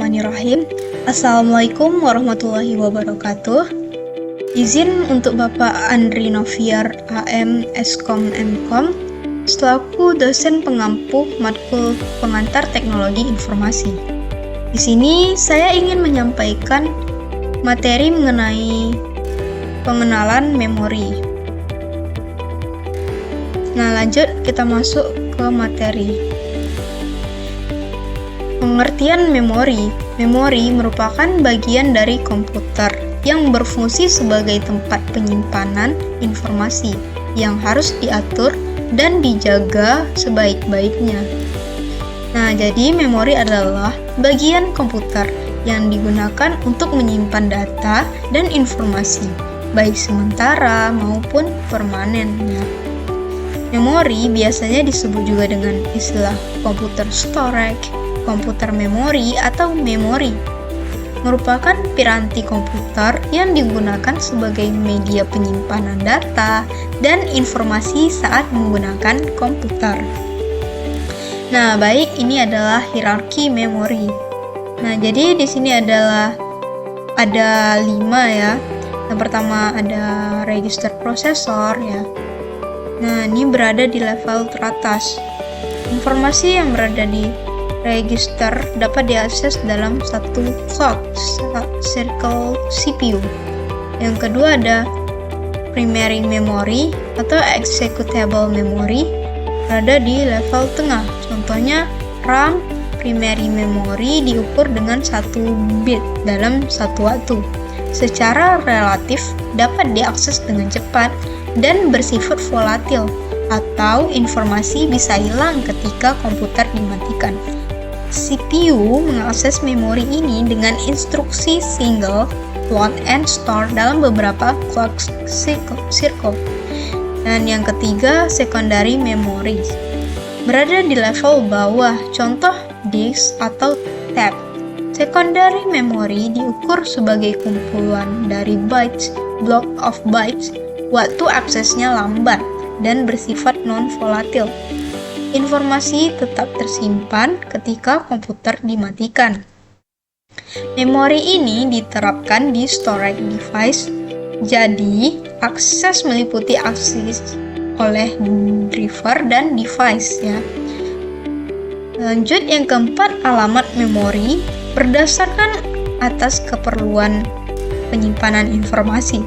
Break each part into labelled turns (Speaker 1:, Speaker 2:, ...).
Speaker 1: Bismillahirrahmanirrahim. Assalamualaikum warahmatullahi wabarakatuh. Izin untuk Bapak Andri Noviar, AM, Eskom, Mkom, selaku dosen pengampu matkul pengantar teknologi informasi. Di sini saya ingin menyampaikan materi mengenai pengenalan memori. Nah, lanjut kita masuk ke materi. Pengertian memori. Memori merupakan bagian dari komputer yang berfungsi sebagai tempat penyimpanan informasi yang harus diatur dan dijaga sebaik-baiknya. Nah, jadi memori adalah bagian komputer yang digunakan untuk menyimpan data dan informasi, baik sementara maupun permanen. Memori biasanya disebut juga dengan istilah komputer storage, komputer memori, atau memori. Merupakan piranti komputer yang digunakan sebagai media penyimpanan data dan informasi saat menggunakan komputer. Nah, baik, ini adalah hierarki memori. Nah, jadi di sini ada 5 ya. Yang pertama ada register prosesor ya. Nah, ini berada di level teratas. Informasi yang berada di register dapat diakses dalam satu clock circle CPU. Yang kedua ada primary memory atau executable memory, berada di level tengah. Contohnya RAM primary memory diukur dengan 1 bit dalam satu waktu. Secara relatif dapat diakses dengan cepat dan bersifat volatil, atau informasi bisa hilang ketika komputer dimatikan. CPU mengakses memori ini dengan instruksi single, load, and store dalam beberapa clock circle. Dan yang ketiga, secondary memory. Berada di level bawah, contoh disk atau tab. Secondary memory diukur sebagai kumpulan dari bytes, block of bytes, waktu aksesnya lambat dan bersifat non-volatil. Informasi tetap tersimpan ketika komputer dimatikan. Memori ini diterapkan di storage device, jadi akses meliputi akses oleh driver dan device ya. Lanjut, yang keempat, alamat memori berdasarkan atas keperluan penyimpanan informasi.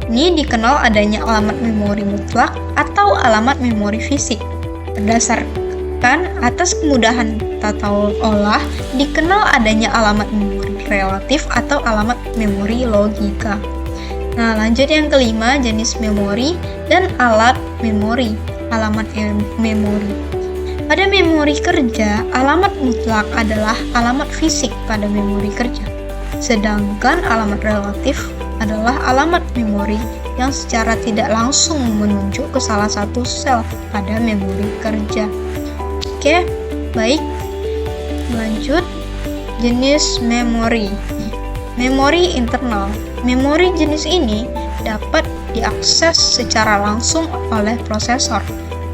Speaker 1: Ini dikenal adanya alamat memori mutlak atau alamat memori fisik. Berdasarkan atas kemudahan tata olah, dikenal adanya alamat memori relatif atau alamat memori logika. Nah, lanjut yang kelima, jenis memori dan alat memori. Alamat memori. Pada memori kerja, alamat mutlak adalah alamat fisik pada memori kerja. Sedangkan alamat relatif adalah alamat memori yang secara tidak langsung menunjuk ke salah satu sel pada memori kerja. Oke, baik. Lanjut, jenis memori. Memori internal. Memori jenis ini dapat diakses secara langsung oleh prosesor.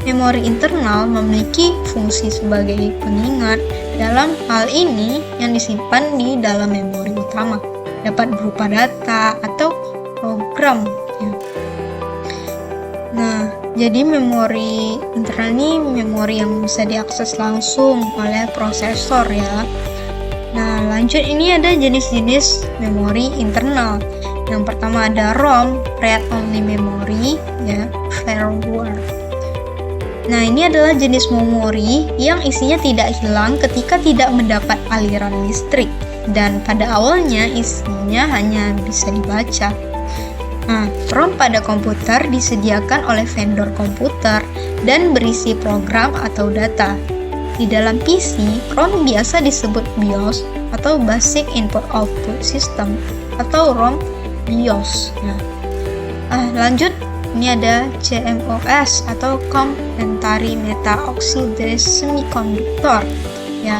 Speaker 1: Memori internal memiliki fungsi sebagai pengingat. Dalam hal ini, yang disimpan di dalam memori utama dapat berupa data atau program. Nah, jadi memori internal ini memori yang bisa diakses langsung oleh prosesor ya. Nah, lanjut, ini ada jenis-jenis memori internal. Yang pertama ada ROM, read only memory ya, firmware. Nah, ini adalah jenis memori yang isinya tidak hilang ketika tidak mendapat aliran listrik, dan pada awalnya isinya hanya bisa dibaca. Nah, ROM pada komputer disediakan oleh vendor komputer dan berisi program atau data. Di dalam PC, ROM biasa disebut BIOS atau Basic Input Output System atau ROM BIOS. Lanjut, ini ada CMOS atau Complementary Metal-Oxide Semiconductor ya.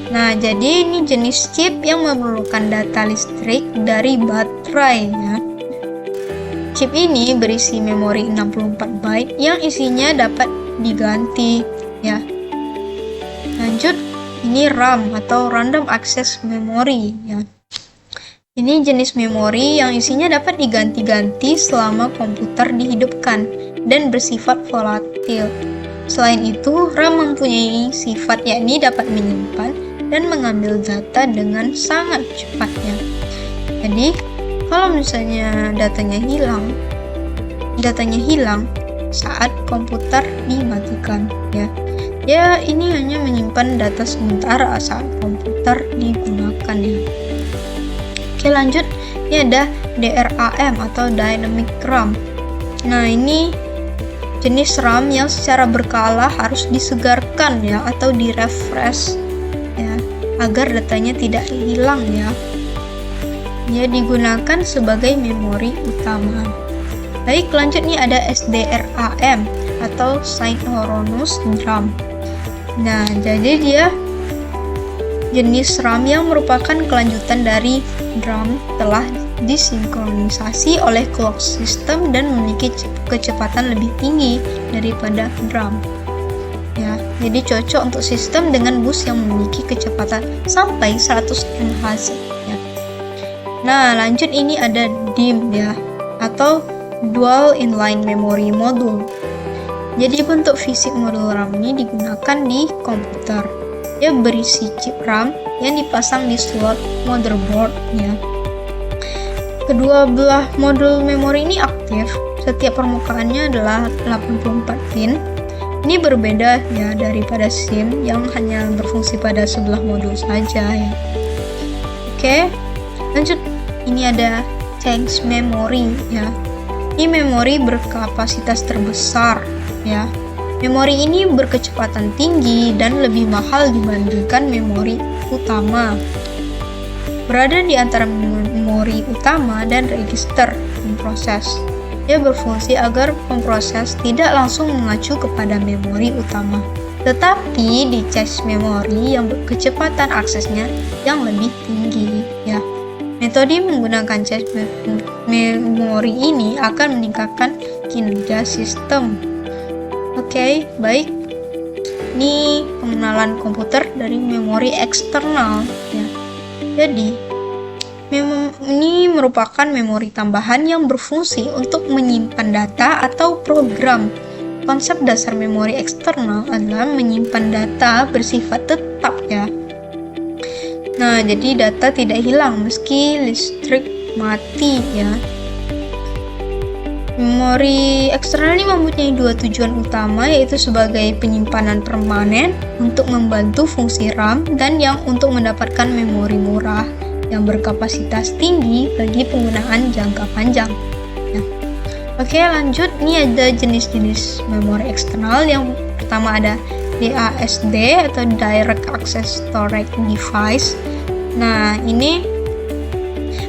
Speaker 1: Nah, jadi ini jenis chip yang memerlukan data listrik dari baterai ya. Chip ini berisi memori 64 byte yang isinya dapat diganti ya. Lanjut, ini RAM atau Random Access Memory ya. Ini jenis memori yang isinya dapat diganti-ganti selama komputer dihidupkan dan bersifat volatil. Selain itu, RAM mempunyai sifat yakni dapat menyimpan dan mengambil data dengan sangat cepatnya. Jadi, kalau misalnya datanya hilang saat komputer dimatikan ya. Ya, ini hanya menyimpan data sementara saat komputer digunakan ya. Oke, lanjut. Ini ada DRAM atau Dynamic RAM. Nah, ini jenis RAM yang secara berkala harus disegarkan ya atau direfresh ya agar datanya tidak hilang ya. Dia digunakan sebagai memori utama. Baik, lanjut nih ada SDRAM atau Synchronous RAM. Nah, jadi dia jenis RAM yang merupakan kelanjutan dari RAM telah disinkronisasi oleh clock system dan memiliki kecepatan lebih tinggi daripada DRAM. Ya, jadi cocok untuk sistem dengan bus yang memiliki kecepatan sampai 100 MHz. Ya. Nah, lanjut ini ada DIMM ya, atau Dual Inline Memory Module. Jadi bentuk fisik modul RAM ini digunakan di komputer. Dia berisi chip RAM yang dipasang di slot motherboard ya. Kedua belah modul memori ini aktif. Setiap permukaannya adalah 84 pin. Ini berbeda ya daripada SIM yang hanya berfungsi pada sebelah modul saja ya. Oke, lanjut. Ini ada Tank Memory ya. Ini memori berkapasitas terbesar ya. Memori ini berkecepatan tinggi dan lebih mahal dibandingkan memori utama. Berada di antara memori utama dan register pemroses. Dia berfungsi agar pemroses tidak langsung mengacu kepada memori utama, tetapi di cache memori yang kecepatan aksesnya yang lebih tinggi ya. Metode menggunakan cache memori ini akan meningkatkan kinerja sistem. Oke, baik. Ini pengenalan komputer dari memori eksternal ya. Jadi, ini merupakan memori tambahan yang berfungsi untuk menyimpan data atau program. Konsep dasar memori eksternal adalah menyimpan data bersifat tetap ya. Nah, jadi data tidak hilang meski listrik mati ya. Memori eksternal ini mempunyai dua tujuan utama, yaitu sebagai penyimpanan permanen untuk membantu fungsi RAM dan yang untuk mendapatkan memori murah yang berkapasitas tinggi bagi penggunaan jangka panjang. Ya. Oke, lanjut. Ini ada jenis-jenis memori eksternal. Yang pertama ada DASD atau Direct Access Storage Device. Nah, ini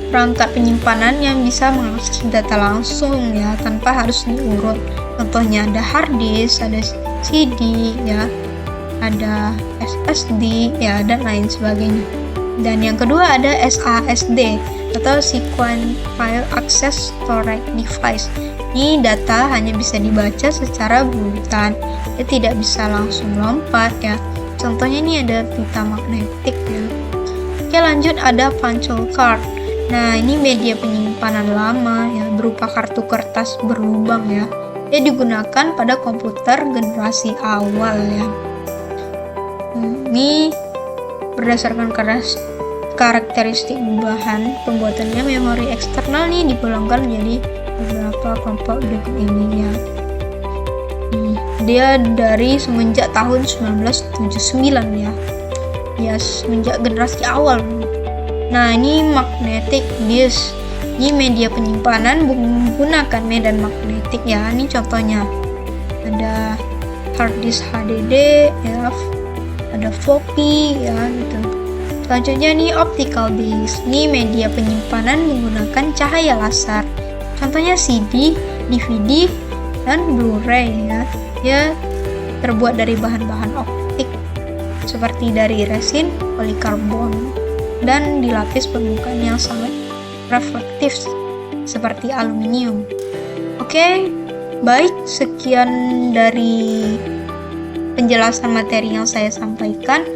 Speaker 1: perangkat penyimpanan yang bisa mengakses data langsung ya tanpa harus diurut. Contohnya ada hard disk, ada CD ya, ada SSD ya, dan lain sebagainya. Dan yang kedua ada SASD atau Sequential File Access Storage Device. Ini data hanya bisa dibaca secara bulutan, ya tidak bisa langsung lompat ya. Contohnya ini ada pita magnetik ya. Oke, lanjut ada punctual card. Nah, ini media penyimpanan lama ya, berupa kartu kertas berlubang ya. Dia digunakan pada komputer generasi awal ya. Ini berdasarkan karakteristik bahan pembuatannya, memori eksternal nih digolongkan menjadi beberapa kelompok berikut ini ya. Dia dari semenjak tahun 1979 ya. Ya, semenjak generasi awal. Nah, ini magnetic disk. Ini media penyimpanan menggunakan medan magnetik ya. Ini contohnya. Ada hard disk HDD ya, ada floppy ya gitu. Selanjutnya nih optical disk. Ini media penyimpanan menggunakan cahaya laser. Contohnya CD, DVD, dan Blu-ray ya. Dia terbuat dari bahan-bahan optik seperti dari resin, polikarbon, dan dilapis permukaan yang sangat reflektif seperti aluminium. Oke, baik, sekian dari penjelasan materi yang saya sampaikan.